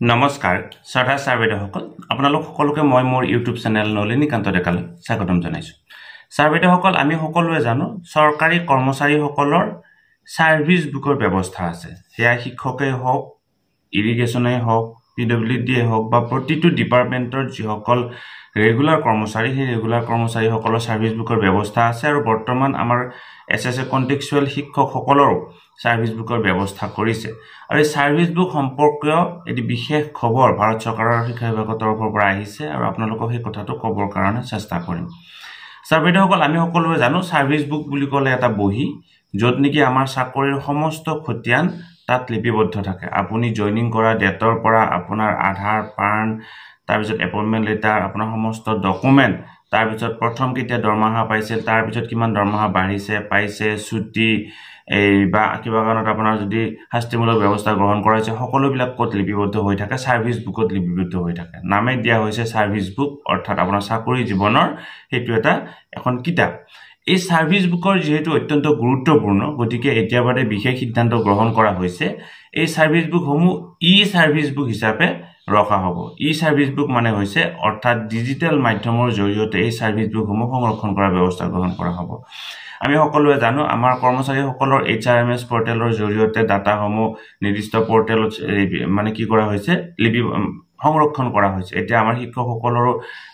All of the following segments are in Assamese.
নমস্কাৰ শ্ৰদ্ধা ছাৰ বাইদেউসকল আপোনালোক সকলোকে মই মোৰ ইউটিউব চেনেল নলিনীকান্ত ডেকালৈ স্বাগতম জনাইছোঁ। ছাৰ বাইদেউসকল আমি সকলোৱে জানো চৰকাৰী কৰ্মচাৰীসকলৰ ছাৰ্ভিচ বুকৰ ব্যৱস্থা আছে। সেয়া শিক্ষকেই হওক, ইৰিগেশ্যনেই হওক, PWDয়ে হওক বা প্ৰতিটো ডিপাৰ্টমেণ্টৰ যিসকল ৰেগুলাৰ কৰ্মচাৰী সেই ৰেগুলাৰ কৰ্মচাৰীসকলৰ ছাৰ্ভিচ বুকৰ ব্যৱস্থা আছে আৰু বৰ্তমান আমাৰ SSA কণ্টেক্সুৱেল শিক্ষকসকলৰো ছাৰ্ভিচ বুকৰ ব্যৱস্থা কৰিছে। আৰু এই ছাৰ্ভিচ বুক সম্পৰ্কীয় এটি বিশেষ খবৰ ভাৰত চৰকাৰৰ শিক্ষা বিভাগৰ তৰফৰ পৰা আহিছে আৰু আপোনালোকক সেই কথাটো ক'বৰ কাৰণে চেষ্টা কৰিম। ছাৰ বাইদেউসকল আমি সকলোৱে জানো ছাৰ্ভিচ বুক বুলি ক'লে এটা বহি য'ত নেকি আমাৰ চাকৰিৰ সমস্ত খতিয়ান তাত লিপিবদ্ধ থাকে। আপুনি জইনিং কৰা ডেটৰ পৰা আপোনাৰ আধাৰ, পান, তাৰপিছত এপইণ্টমেণ্ট লেটাৰ, আপোনাৰ সমস্ত ডকুমেণ্ট, তাৰপিছত প্ৰথম কেতিয়া দৰমহা পাইছিল, তাৰপিছত কিমান দৰমহা বাঢ়িছে পাইছে, ছুটি বা কিবা কাৰণত আপোনাৰ যদি শাস্তিমূলক ব্যৱস্থা গ্ৰহণ কৰা হৈছে সকলোবিলাক ক'ত লিপিবদ্ধ হৈ থাকে, ছাৰ্ভিচ বুকত লিপিবদ্ধ হৈ থাকে। নামে দিয়া হৈছে ছাৰ্ভিচ বুক, অৰ্থাৎ আপোনাৰ চাকৰি জীৱনৰ সেইটো এখন কিতাপ। এই ছাৰ্ভিচ বুকৰ যিহেতু অত্যন্ত গুৰুত্বপূৰ্ণ, গতিকে এতিয়া বাদে বিশেষ সিদ্ধান্ত গ্ৰহণ কৰা হৈছে এই ছাৰ্ভিচ বুকসমূহ ছাৰ্ভিচ বুক হিচাপে ৰখা হ'ব। ছাৰ্ভিচ বুক মানে হৈছে অৰ্থাৎ ডিজিটেল মাধ্যমৰ জৰিয়তে এই ছাৰ্ভিচ বুকসমূহ সংৰক্ষণ কৰাৰ ব্যৱস্থা গ্ৰহণ কৰা হ'ব। আমি সকলোৱে জানো আমাৰ কৰ্মচাৰীসকলৰ HRMS পৰ্টেলৰ জৰিয়তে ডাটাসমূহ নিৰ্দিষ্ট পৰ্টেলত মানে কি কৰা হৈছে সংৰক্ষণ কৰা হৈছে। এতিয়া আমাৰ শিক্ষকসকলৰো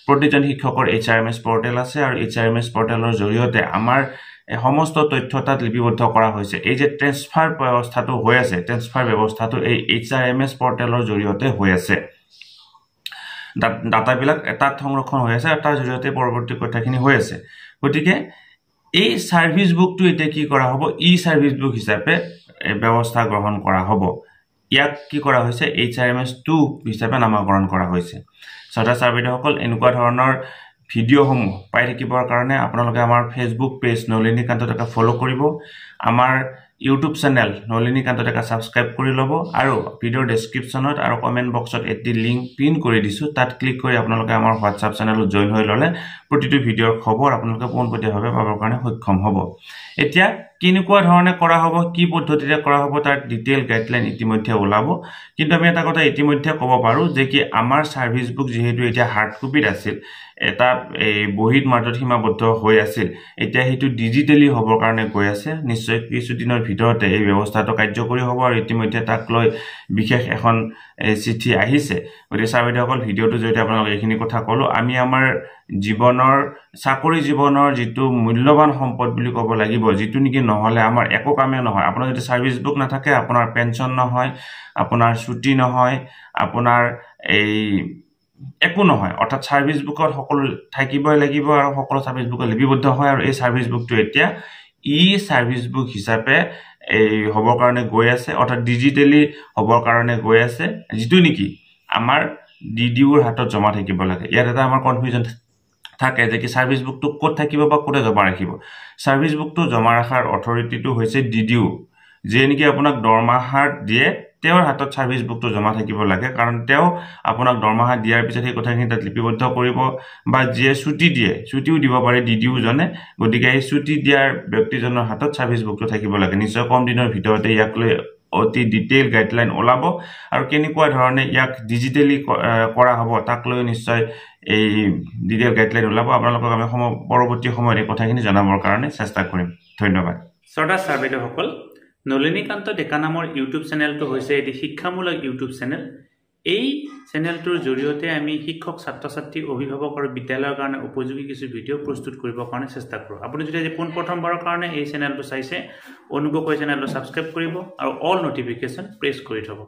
প্ৰতিজন শিক্ষকৰ HRMS পৰ্টেল আছে আৰু HRMS পৰ্টেলৰ জৰিয়তে আমাৰ সমস্ত তথ্য তাত লিপিবদ্ধ কৰা হৈছে। এই যে ট্ৰেন্সফাৰ ব্যৱস্থাটো হৈ আছে, ট্ৰেন্সফাৰ ব্যৱস্থাটো এই HRMS পৰ্টেলৰ জৰিয়তে হৈ আছে। ডাটাবিলাক তাত সংৰক্ষণ হৈ আছে আৰু তাৰ জৰিয়তে পৰৱৰ্তী কথাখিনি হৈ আছে। গতিকে এই ছাৰ্ভিচ বুকটো এতিয়া কি কৰা হ'ব, ছাৰ্ভিচ বুক হিচাপে ব্যৱস্থা গ্ৰহণ কৰা হ'ব। ইয়াক কি কৰা হৈছে HRMS2 হিচাপে নামাকৰণ কৰা হৈছে। শ্ৰদ্ধা ছাৰ বাইদেউসকল এনেকুৱা ধৰণৰ ভিডিঅ'সমূহ পাই থাকিবৰ কাৰণে আপোনালোকে আমাৰ ফেচবুক পেজ নলিনীকান্ত ডেকা ফ'ল' কৰিব, আমাৰ ইউটিউব চেনেল নলিনীকান্ত ডেকা ছাবস্ক্ৰাইব কৰি ল'ব আৰু ভিডিঅ'ৰ ডেছক্ৰিপশ্যনত আৰু কমেণ্ট বক্সত এটি লিংক পিন কৰি দিছোঁ, তাত ক্লিক কৰি আপোনালোকে আমাৰ হোৱাটছআপ চেনেলত জইন হৈ ল'লে প্ৰতিটো ভিডিঅ'ৰ খবৰ আপোনালোকে পোনপটীয়াভাৱে পাবৰ কাৰণে সক্ষম হ'ব। এতিয়া কেনেকুৱা ধৰণে কৰা হ'ব, কি পদ্ধতিৰে কৰা হ'ব তাৰ ডিটেইল গাইডলাইন ইতিমধ্যে ওলাব। কিন্তু আমি এটা কথা ইতিমধ্যে ক'ব পাৰোঁ যে কি আমাৰ ছাৰ্ভিচ বুক যিহেতু এতিয়া হাৰ্ড কপিত আছিল, এটা বহীত মাজত সীমাবদ্ধ হৈ আছিল, এতিয়া সেইটো ডিজিটেলি হ'বৰ কাৰণে গৈ আছে। নিশ্চয় কিছুদিনৰ ভিতৰতে এই ব্যৱস্থাটো কাৰ্যকৰী হ'ব আৰু ইতিমধ্যে তাক লৈ বিশেষ এখন চিঠি আহিছে। গতিকে ছাৰ বাইদেউসকল ভিডিঅ'টো যদি আপোনালোকে এইখিনি কথা ক'লোঁ, আমি আমাৰ জীৱনৰ চাকৰি জীৱনৰ যিটো মূল্যৱান সম্পদ বুলি ক'ব লাগিব, যিটো নেকি নহ'লে আমাৰ একো কামেই নহয়। আপোনাৰ যদি ছাৰ্ভিচ বুক নাথাকে আপোনাৰ পেঞ্চন নহয়, আপোনাৰ ছুটি নহয়, আপোনাৰ একো নহয়। অৰ্থাৎ ছাৰ্ভিচ বুকত সকলো থাকিবই লাগিব আৰু সকলো ছাৰ্ভিচ বুকত লিপিবদ্ধ হয় আৰু এই ছাৰ্ভিচ বুকটো এতিয়া ছাৰ্ভিচ বুক হিচাপে হ'বৰ কাৰণে গৈ আছে, অৰ্থাৎ ডিজিটেলি হ'বৰ কাৰণে গৈ আছে, যিটো নেকি আমাৰ DDOৰ হাতত জমা থাকিব লাগে। ইয়াত এটা আমাৰ কনফিউজন থাকে যে কি ছাৰ্ভিচ বুকটো ক'ত থাকিব বা ক'তে জমা ৰাখিব। ছাৰ্ভিচ বুকটো জমা ৰখাৰ অথৰিটিটো হৈছে DDO, যিয়ে নেকি আপোনাক দৰমহা দিয়ে তেওঁৰ হাতত ছাৰ্ভিচ বুকটো জমা থাকিব লাগে, কাৰণ তেওঁ আপোনাক দৰমহা দিয়াৰ পিছত সেই কথাখিনি তাত লিপিবদ্ধ কৰিব বা যিয়ে ছুটি দিয়ে, ছুটিও দিব পাৰে DDOজনে। গতিকে এই ছুটি দিয়াৰ ব্যক্তিজনৰ হাতত ছাৰ্ভিচ বুকটো থাকিব লাগে। নিশ্চয় কম দিনৰ ভিতৰতে ইয়াক লৈ অতি ডিটেইল গাইডলাইন ওলাব আৰু কেনেকুৱা ধৰণে ইয়াক ডিজিটেলি কৰা হ'ব তাক লৈ নিশ্চয় এই ডিটেইল গাইডলাইন ওলাব। আপোনালোকক আমি পৰৱৰ্তী সময়ত এই কথাখিনি জনাবৰ কাৰণে চেষ্টা কৰিম। ধন্যবাদ। শ্ৰদ্ধা ছাৰ বাইদেউসকল, নলিনীকান্ত ডেকা নামৰ ইউটিউব চেনেলটো হৈছে এটি শিক্ষামূলক ইউটিউব চেনেল। এই চেনেলটোৰ জৰিয়তে আমি শিক্ষক, ছাত্ৰ ছাত্ৰী, অভিভাৱক আৰু বিদ্যালয়ৰ কাৰণে উপযোগী কিছু ভিডিঅ' প্ৰস্তুত কৰিবৰ কাৰণে চেষ্টা কৰোঁ। আপুনি যদি আজি পোনপ্ৰথমবাৰৰ কাৰণে এই চেনেলটো চাইছে, অনুগ্ৰহ কৰি চেনেলটো ছাবস্ক্ৰাইব কৰিব আৰু অল নটিফিকেশ্যন প্ৰেছ কৰি থ'ব।